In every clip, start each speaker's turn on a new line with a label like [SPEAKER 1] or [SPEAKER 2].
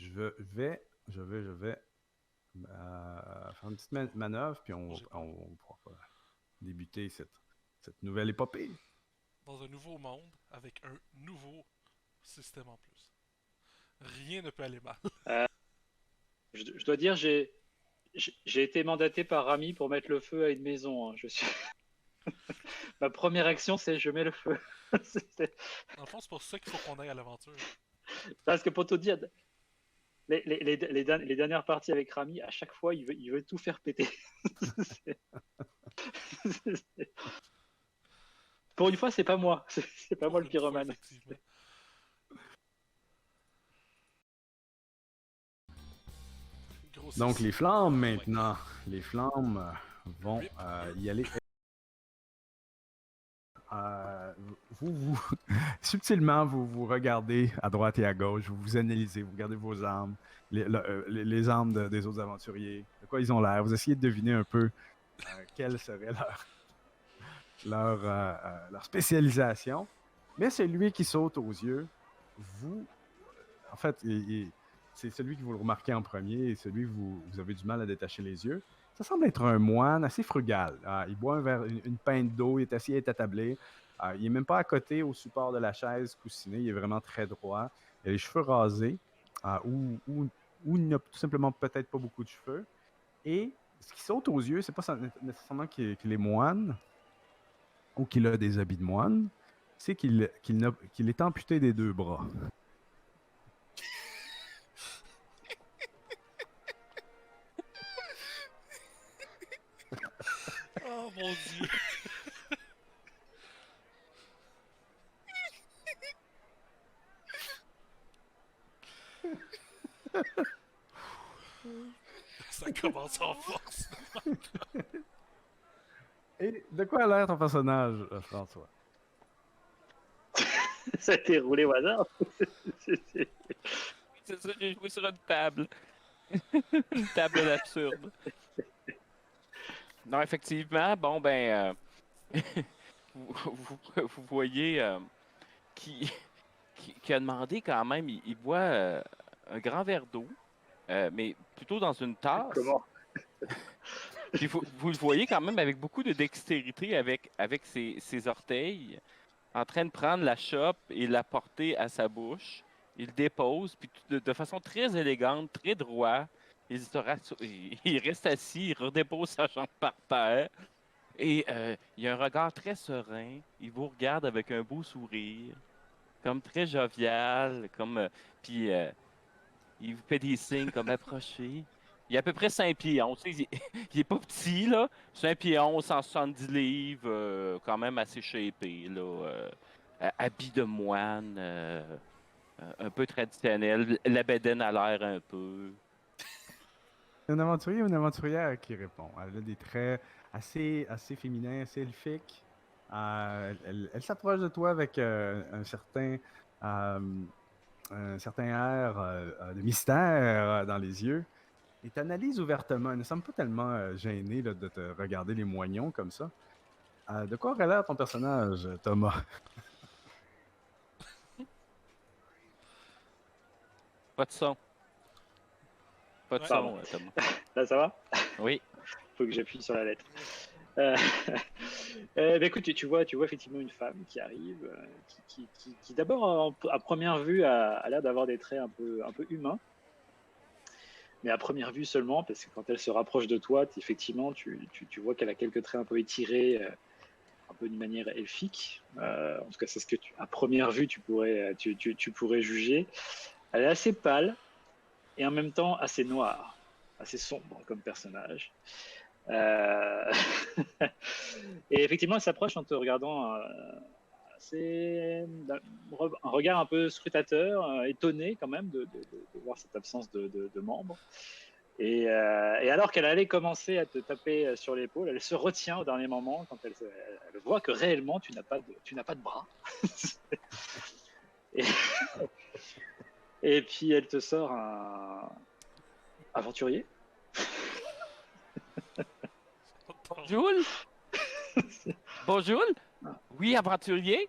[SPEAKER 1] Je vais faire une petite manœuvre, puis on pourra débuter cette nouvelle épopée.
[SPEAKER 2] Dans un nouveau monde, avec un nouveau système en plus. Rien ne peut aller mal.
[SPEAKER 3] Euh, je dois dire, j'ai été mandaté par Rami pour mettre le feu à une maison. Hein. Ma première action, c'est je mets le feu.
[SPEAKER 2] Dans le fond, c'est pour ça qu'il faut qu'on aille à l'aventure.
[SPEAKER 3] Parce que pour te dire, les dernières parties avec Rami, à chaque fois, il veut tout faire péter. Pour une fois, c'est pas moi. C'est pas
[SPEAKER 2] Pour
[SPEAKER 3] moi le
[SPEAKER 2] une fois,
[SPEAKER 3] pyromane.
[SPEAKER 2] effectivement. Gros
[SPEAKER 1] Donc,
[SPEAKER 2] 6.
[SPEAKER 1] les flammes maintenant. Les flammes vont
[SPEAKER 2] Rip.
[SPEAKER 1] y aller. Subtilement, vous regardez à droite et à gauche, vous analysez, vous regardez vos armes, les armes des autres aventuriers, de quoi ils ont l'air. Vous essayez de deviner un peu quelle serait leur spécialisation. Mais celui qui saute aux yeux, en fait, c'est celui que vous le remarquez en premier et celui que vous avez du mal à détacher les yeux. Ça semble être un moine assez frugal. Il boit une pinte d'eau, il est assis, il est attablé. Il n'est même pas à côté au support de la chaise coussiné, il est vraiment très droit. Il a les cheveux rasés, ou il n'a tout simplement peut-être pas beaucoup de cheveux. Et ce qui saute aux yeux, c'est pas nécessairement qu'il est moine ou qu'il a des habits de moine, c'est qu'il est amputé des deux bras.
[SPEAKER 2] Oh mon dieu. Ça commence en force.
[SPEAKER 1] Et de quoi a l'air ton personnage, François?
[SPEAKER 3] Ça a été roulé au hasard.
[SPEAKER 4] C'est ça, j'ai joué sur une table. Une table d'absurde. Non, effectivement, bon, ben, vous voyez qui, qui a demandé quand même, il boit un grand verre d'eau, mais plutôt dans une tasse.
[SPEAKER 3] Comment?
[SPEAKER 4] Puis vous le voyez quand même avec beaucoup de dextérité avec ses orteils, en train de prendre la chope et la porter à sa bouche. Il dépose, puis de façon très élégante, très droit. Il reste assis, il redépose sa jambe par terre. Et il a un regard très serein. Il vous regarde avec un beau sourire, comme très jovial, puis il vous fait des signes comme approcher. Il a à peu près 5 pieds 11. Il est pas petit, là. 5 pieds 11, 170 livres, quand même assez shapé, là. Habit de moine, un peu traditionnel. La bédaine a l'air un peu.
[SPEAKER 1] Un aventurier ou une aventurière qui répond. Elle a des traits assez féminins, assez elfiques. Elle s'approche de toi avec un certain air de mystère dans les yeux. Et t'analyse ouvertement. Elle ne semble pas tellement gênée là, de te regarder les moignons comme ça. De quoi aurait l'air ton personnage, Thomas?
[SPEAKER 4] Pas de son. Pas de
[SPEAKER 2] Ouais.
[SPEAKER 4] son,
[SPEAKER 3] Pardon.
[SPEAKER 4] Thomas.
[SPEAKER 3] Là, ça va?
[SPEAKER 4] Oui.
[SPEAKER 3] Faut que j'appuie sur la lettre. Euh, ben écoute, tu vois effectivement une femme qui arrive, qui d'abord à première vue a l'air d'avoir des traits un peu humains, mais à première vue seulement, parce que quand elle se rapproche de toi, effectivement, tu vois qu'elle a quelques traits un peu étirés, un peu d'une manière elfique. En tout cas, c'est ce que à première vue tu pourrais juger. Elle est assez pâle et en même temps assez noire, assez sombre comme personnage. Euh, Et effectivement, elle s'approche en te regardant un regard un peu scrutateur, étonné quand même de voir cette absence de membres. Et alors qu'elle allait commencer à te taper sur l'épaule, elle se retient au dernier moment quand elle voit que réellement tu n'as pas de bras. et, et puis elle te sort un aventurier.
[SPEAKER 4] Jules? Bonjour? Oui, aventurier?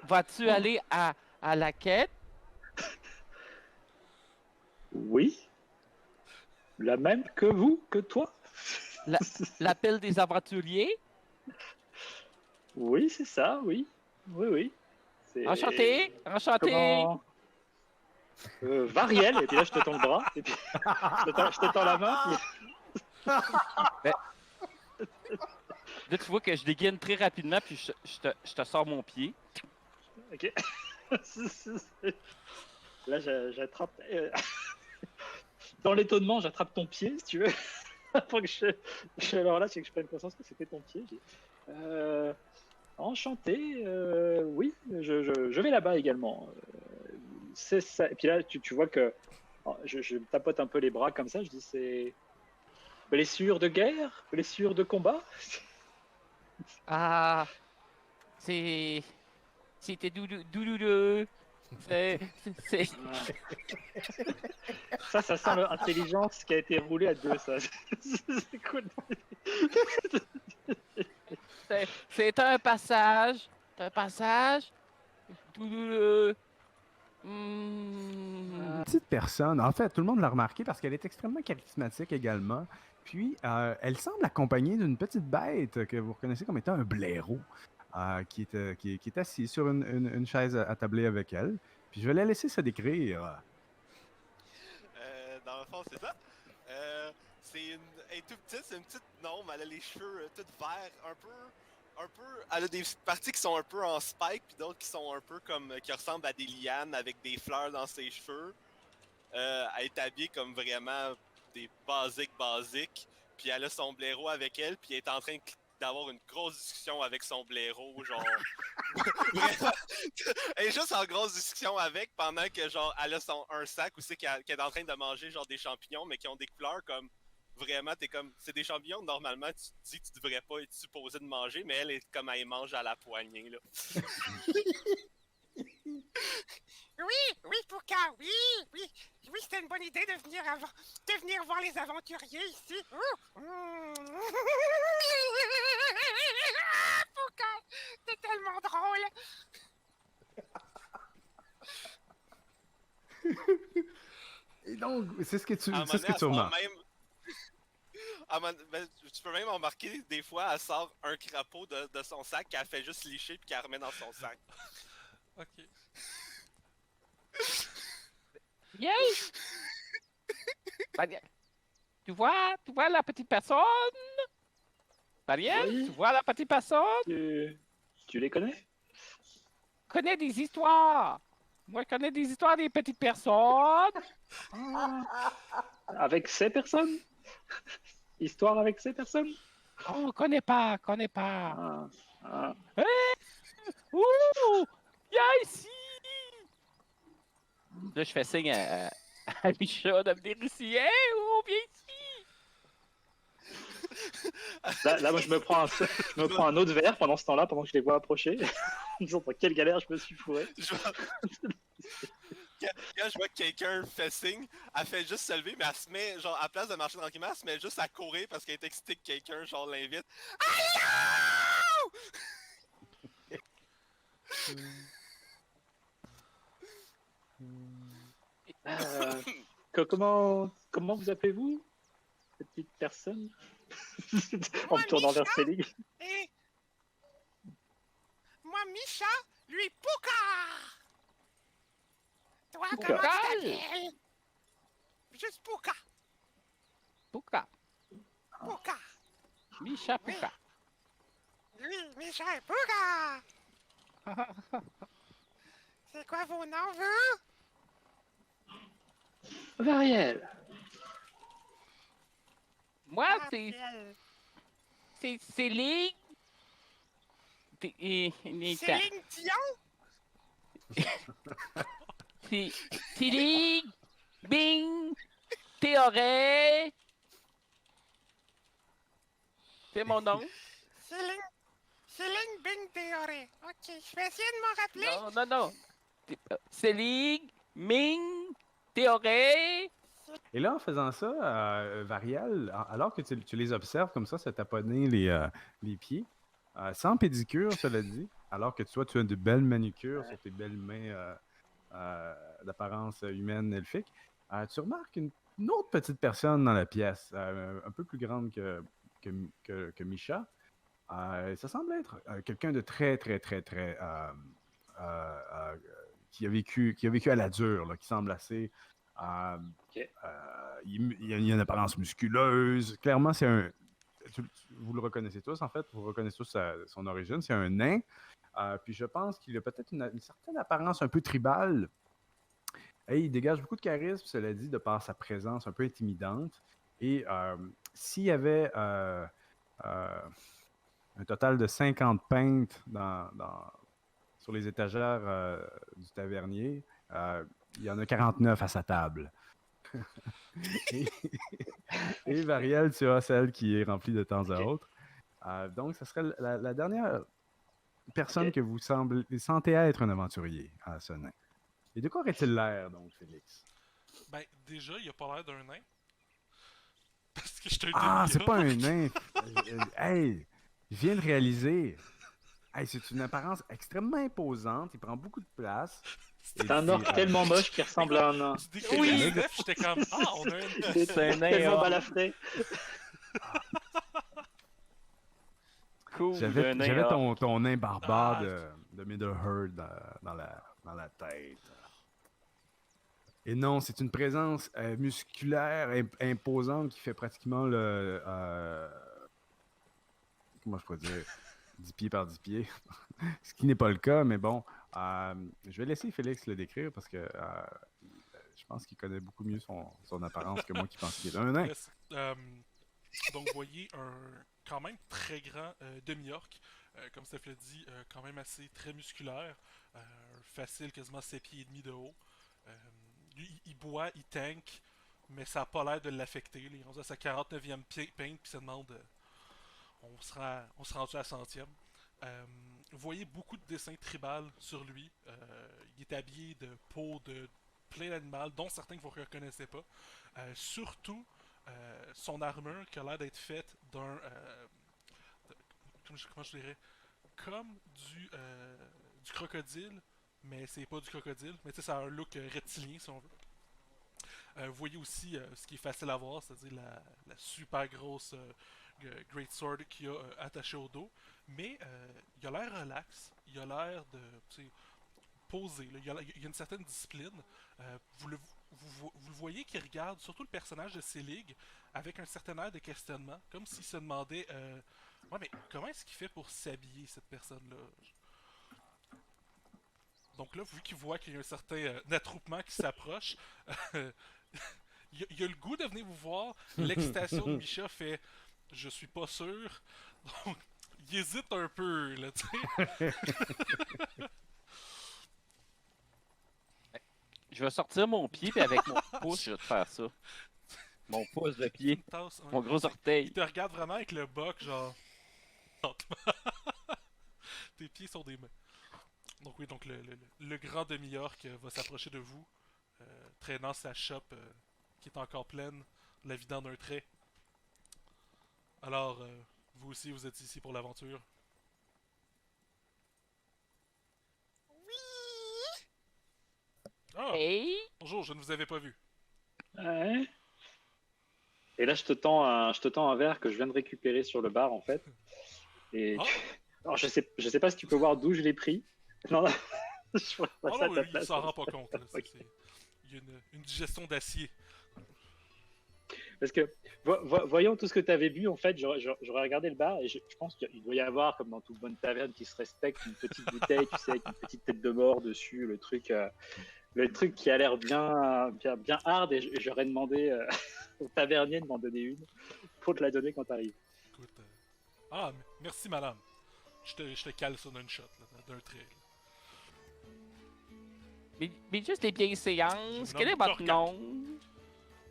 [SPEAKER 4] Vas-tu aller à la quête?
[SPEAKER 3] Oui. La même que vous, que toi?
[SPEAKER 4] L'appel des aventuriers?
[SPEAKER 3] Oui, c'est ça, oui. Oui, oui.
[SPEAKER 4] Enchanté! Enchanté!
[SPEAKER 3] Comment... Variel, et puis là je te tends le bras, et puis je te tends la main, puis...
[SPEAKER 4] Là, tu vois que je dégaine très rapidement, puis je te sors mon pied.
[SPEAKER 3] Ok. Là j'attrape... Dans l'étonnement, j'attrape ton pied, si tu veux. Avant que alors là, c'est que je prenne conscience que c'était ton pied. Enchanté, oui, je vais là-bas également. C'est ça. Et puis là, tu vois que je tapote un peu les bras comme ça. Je dis c'est blessure de guerre, blessure de combat.
[SPEAKER 4] Ah, c'était douloureux. C'est, c'est,
[SPEAKER 3] Ça sent l'intelligence qui a été roulée à deux. Ça, c'est cool.
[SPEAKER 4] c'est un passage. C'est un passage douloureux.
[SPEAKER 1] Petite personne, en fait, tout le monde l'a remarqué parce qu'elle est extrêmement charismatique également. Puis, elle semble accompagnée d'une petite bête que vous reconnaissez comme étant un blaireau, qui est assis sur une chaise attablée avec elle. Puis, je vais la laisser se décrire.
[SPEAKER 5] Dans le fond, c'est ça. Elle est toute petite, c'est une petite gnome, elle a les cheveux tout verts, un peu. Elle a des parties qui sont un peu en spike, puis d'autres qui sont un peu comme, qui ressemblent à des lianes avec des fleurs dans ses cheveux. Elle est habillée comme vraiment des basiques, puis elle a son blaireau avec elle, puis elle est en train d'avoir une grosse discussion avec son blaireau, genre. Vraiment, elle est juste en grosse discussion avec pendant que genre elle a un sac où c'est qu'elle est en train de manger genre des champignons mais qui ont des couleurs comme vraiment t'es comme c'est des champignons normalement tu te dis que tu devrais pas être supposé de manger mais elle est comme elle mange à la poignée là.
[SPEAKER 6] Oui, Pouka, oui, c'était une bonne idée de venir voir les aventuriers ici. Pouka, c'est tellement drôle.
[SPEAKER 1] Et donc, c'est ce que tu,
[SPEAKER 5] À un
[SPEAKER 1] c'est ce que
[SPEAKER 5] moment
[SPEAKER 1] tu
[SPEAKER 5] donné,
[SPEAKER 1] remarques.
[SPEAKER 5] tu peux même remarquer des fois elle sort un crapaud de son sac qu'elle fait juste licher puis qu'elle remet dans son sac.
[SPEAKER 2] Ok.
[SPEAKER 4] Yay! Tu vois la petite personne? Ariel,
[SPEAKER 3] Oui.
[SPEAKER 4] tu vois la petite personne?
[SPEAKER 3] Tu les connais?
[SPEAKER 4] Connais des histoires. Moi, je connais des histoires des petites personnes.
[SPEAKER 3] Avec ces personnes? Histoire avec ces personnes?
[SPEAKER 4] Oh, connais pas.
[SPEAKER 3] Ah, ah.
[SPEAKER 4] Ouh! Viens ici! Là, je fais signe à Micha de venir ici. Hey, oh, viens ici!
[SPEAKER 3] Là, moi, je me prends un autre verre pendant ce temps-là, pendant que je les vois approcher. En disant, dans quelle galère je me suis fourré.
[SPEAKER 5] Quand je vois que quelqu'un fait signe, elle fait juste se lever, mais elle se met, genre, à place de marcher tranquillement, elle se met juste à courir parce qu'elle est excitée que quelqu'un, genre, l'invite. Allô!
[SPEAKER 3] Comment vous appelez-vous, petite personne? En
[SPEAKER 6] Moi,
[SPEAKER 3] me tournant vers
[SPEAKER 6] Misha.
[SPEAKER 3] Céline.
[SPEAKER 6] Et moi, Misha, lui, Pouka. Toi,
[SPEAKER 3] Pouka.
[SPEAKER 6] comment tu t'appelles? Juste Pouka.
[SPEAKER 4] Pouka.
[SPEAKER 6] Pouka.
[SPEAKER 4] Micha Pouka.
[SPEAKER 6] Lui, Misha et Pouka. C'est quoi vos noms, vous?
[SPEAKER 3] Variel.
[SPEAKER 4] Moi,
[SPEAKER 6] Raphaël.
[SPEAKER 4] c'est Céline.
[SPEAKER 6] Céline Dion?
[SPEAKER 4] C'est Céline. Bing. Théoré. C'est mon nom.
[SPEAKER 6] Céline Bing Théoré. Ok, je vais essayer de m'en rappeler.
[SPEAKER 4] Non. Céline. Ming. Théoré.
[SPEAKER 1] Et là, en faisant ça, Varial, alors que tu les observes comme ça, se taponner les pieds, sans pédicure, cela dit, alors que toi, tu as de belles manucures sur tes belles mains d'apparence humaine elfique, Tu remarques une autre petite personne dans la pièce, un peu plus grande que Misha. Ça semble être quelqu'un de très, très, très, très... qui a vécu à la dure, là, qui semble assez...
[SPEAKER 3] Ok.
[SPEAKER 1] il a une apparence musculeuse. Clairement, c'est un... vous le reconnaissez tous, en fait. Vous reconnaissez tous son origine. C'est un nain. Puis je pense qu'il a peut-être une certaine apparence un peu tribale. Et il dégage beaucoup de charisme, cela dit, de par sa présence un peu intimidante. Et s'il y avait un total de 50 pintes sur les étagères du tavernier, il y en a 49 à sa table. et, et Variel, tu as celle qui est remplie de temps à autre. Donc, ce serait la dernière personne que vous sentez être un aventurier à ce nain. Et de quoi aurait-il l'air, donc, Félix?
[SPEAKER 2] Ben, déjà, il a pas l'air d'un nain. Parce que je te
[SPEAKER 1] C'est pas un nain! Hey! Je viens de réaliser. Hey, c'est une apparence extrêmement imposante. Il prend beaucoup de place.
[SPEAKER 3] C'est un orc tellement moche qu'il ressemble à un nain.
[SPEAKER 2] Tu décris
[SPEAKER 4] Oui.
[SPEAKER 2] le Steph, j'étais comme on a un.
[SPEAKER 4] C'est un nain
[SPEAKER 3] Tellement
[SPEAKER 4] orc.
[SPEAKER 3] balafré.
[SPEAKER 4] Cool,
[SPEAKER 1] J'avais
[SPEAKER 4] un nain orc.
[SPEAKER 1] ton nain barbare de Middle-earth dans la tête. Et non, c'est une présence musculaire, imposante qui fait pratiquement le... comment je pourrais dire? 10 pieds par 10 pieds. Ce qui n'est pas le cas, mais bon. Je vais laisser Félix le décrire parce que je pense qu'il connaît beaucoup mieux son apparence que moi qui pense qu'il est un nain.
[SPEAKER 2] Yes. Donc, vous voyez un quand même très grand demi-orc, comme Steph l'a dit, quand même assez très musculaire, facile, quasiment 7 pieds et demi de haut. Il boit, il tank, mais ça n'a pas l'air de l'affecter. Il est rendu à sa 49e pinte, puis il se demande on sera rendu à la 100e. Vous voyez beaucoup de dessins tribales sur lui. Il est habillé de peau de plein d'animaux, dont certains que vous ne reconnaissez pas. Surtout, son armure qui a l'air d'être faite d'un... comment je dirais? Comme du crocodile, mais c'est pas du crocodile. Mais tu sais, ça a un look reptilien, si on veut. Vous voyez aussi ce qui est facile à voir, c'est-à-dire la super grosse Great Sword qu'il a attaché au dos. Mais il a l'air relax, il a l'air de posé, là. Il y a une certaine discipline. Vous le voyez qu'il regarde surtout le personnage de Selig avec un certain air de questionnement, comme s'il se demandait ouais, mais comment est-ce qu'il fait pour s'habiller, cette personne-là? Donc là, vu qu'il voit qu'il y a un certain attroupement qui s'approche, il a le goût de venir vous voir. L'excitation de Misha fait « Je suis pas sûr ». Donc, il hésite un peu, là, tu sais.
[SPEAKER 4] Je vais sortir mon pied, puis avec mon pouce, je vais te faire ça. Mon pouce de pied.
[SPEAKER 2] Tasse,
[SPEAKER 4] Mon gros orteil.
[SPEAKER 2] Il te regarde vraiment avec le boc, genre... Tes pieds sont des mains. Donc oui, donc le grand demi-orc va s'approcher de vous, traînant sa chope qui est encore pleine, la vidant d'un trait. Alors, vous aussi, vous êtes ici pour l'aventure.
[SPEAKER 6] Oui.
[SPEAKER 2] Ah,
[SPEAKER 4] Hey!
[SPEAKER 2] bonjour, je ne vous avais pas vu.
[SPEAKER 3] Ouais. Et là, je te tends un verre que je viens de récupérer sur le bar, en fait. Et
[SPEAKER 2] Ah.
[SPEAKER 3] Alors, je sais pas si tu peux voir d'où je l'ai pris. Non, non. Je vois
[SPEAKER 2] Ah
[SPEAKER 3] ça à
[SPEAKER 2] non,
[SPEAKER 3] ta
[SPEAKER 2] il
[SPEAKER 3] place.
[SPEAKER 2] s'en rend pas compte. Là.
[SPEAKER 3] Ok.
[SPEAKER 2] Il y a une digestion d'acier.
[SPEAKER 3] Parce que, voyant tout ce que tu avais bu, en fait, j'aurais regardé le bar et je pense qu'il doit y avoir, comme dans toute bonne taverne qui se respecte, une petite bouteille, tu sais, avec une petite tête de mort dessus, le truc qui a l'air bien hard. Et j'aurais demandé au tavernier de m'en donner une pour te la donner quand t'arrives.
[SPEAKER 2] Écoute, ah, merci madame. Je te cale ça d'une shot, là, d'un trait. Là.
[SPEAKER 4] Mais juste des vieilles séances.
[SPEAKER 2] Je
[SPEAKER 4] Quel est
[SPEAKER 2] nomme
[SPEAKER 4] votre
[SPEAKER 2] Korgak.
[SPEAKER 4] nom?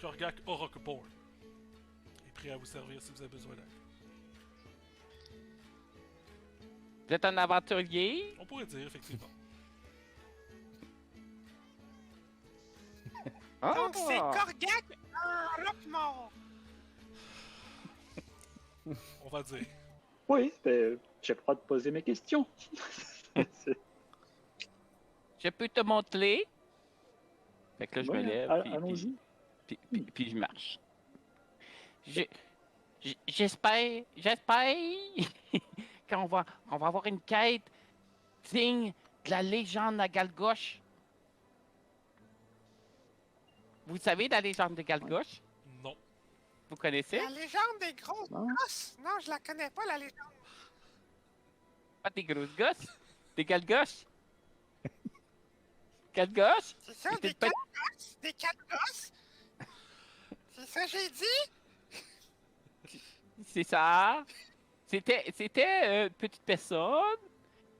[SPEAKER 2] Korgak Orokborn est prêt à vous servir si vous avez besoin d'aide.
[SPEAKER 4] Vous êtes un aventurier?
[SPEAKER 2] On pourrait dire, effectivement.
[SPEAKER 4] Ah!
[SPEAKER 6] Donc c'est Korgak Rockmore.
[SPEAKER 2] On va dire.
[SPEAKER 3] Oui, j'ai le droit de poser mes questions.
[SPEAKER 4] Je peux te montrer? Fait que là, je me
[SPEAKER 3] Ouais,
[SPEAKER 4] lève. Puis
[SPEAKER 3] allons-y.
[SPEAKER 4] Puis je marche. J'espère qu'on va avoir une quête digne de la légende à Galgoche. Vous savez la légende de Galgoche?
[SPEAKER 2] Non.
[SPEAKER 4] Vous connaissez?
[SPEAKER 6] La légende des grosses
[SPEAKER 3] Non.
[SPEAKER 6] gosses. Non, je la connais pas, la légende.
[SPEAKER 4] Pas des grosses gosses? Des Galgoches? Galgoches?
[SPEAKER 6] C'est ça,
[SPEAKER 4] C'était
[SPEAKER 6] des
[SPEAKER 4] pas-
[SPEAKER 6] quatre gosses. Des quatre gosses. C'est ça, j'ai dit.
[SPEAKER 4] C'est ça. C'était une petite personne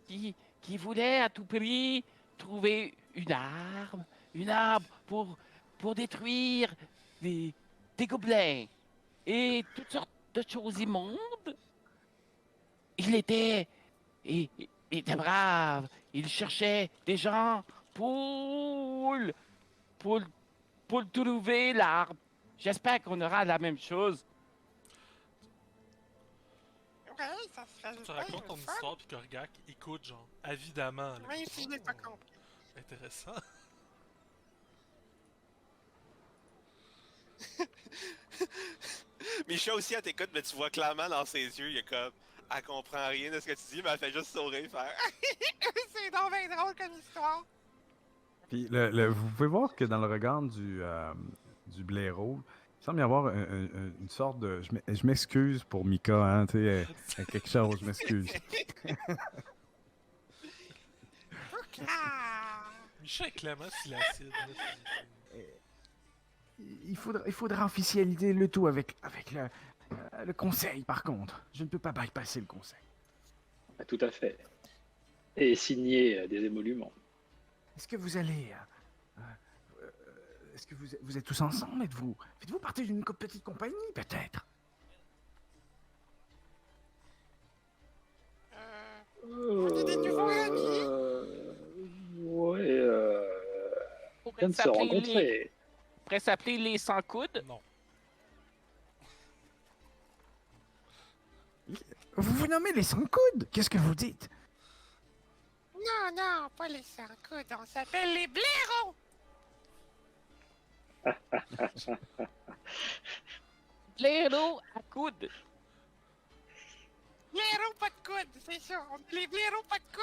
[SPEAKER 4] qui voulait à tout prix trouver une arme pour détruire des gobelins et toutes sortes de choses immondes. Il était brave. Il cherchait des gens pour trouver l'arme. J'espère qu'on aura la même chose.
[SPEAKER 6] Ouais, ça serait
[SPEAKER 2] Tu racontes
[SPEAKER 6] bien
[SPEAKER 2] ton
[SPEAKER 6] le fun.
[SPEAKER 2] histoire, puis Korgak écoute, genre, avidement. Là,
[SPEAKER 6] Même si je n'ai pas compris.
[SPEAKER 2] Intéressant.
[SPEAKER 5] Micha aussi, elle t'écoute, mais tu vois clairement dans ses yeux, il y a comme. Elle comprend rien de ce que tu dis, mais elle fait juste sourire, faire.
[SPEAKER 6] C'est donc bien drôle comme histoire.
[SPEAKER 1] Puis vous pouvez voir que dans le regard du blaireau, il semble y avoir une sorte de. Je m'excuse pour Mika, hein, tu sais, quelque chose, je m'excuse.
[SPEAKER 6] Ah!
[SPEAKER 2] Michel est Clément si l'acide.
[SPEAKER 1] Il faudra officialiser le tout avec le conseil, par contre. Je ne peux pas bypasser le conseil.
[SPEAKER 3] Ah, tout à fait. Et signer des émoluments.
[SPEAKER 1] Est-ce que vous allez. Est-ce que vous êtes tous ensemble? Faites-vous partie d'une petite compagnie, peut-être?
[SPEAKER 6] On est des nouveaux amis.
[SPEAKER 3] Ouais,
[SPEAKER 4] On
[SPEAKER 3] on vient de se rencontrer.
[SPEAKER 4] pourrait s'appeler les sans coudes.
[SPEAKER 2] Non.
[SPEAKER 1] Vous vous nommez les sans-coudes? Qu'est-ce que vous dites?
[SPEAKER 6] Non, non, pas les sans-coudes. On s'appelle les blaireaux.
[SPEAKER 4] Blaireau à coude.
[SPEAKER 6] Blaireaux pas de coude, c'est ça. On est les blaireaux pas de coude.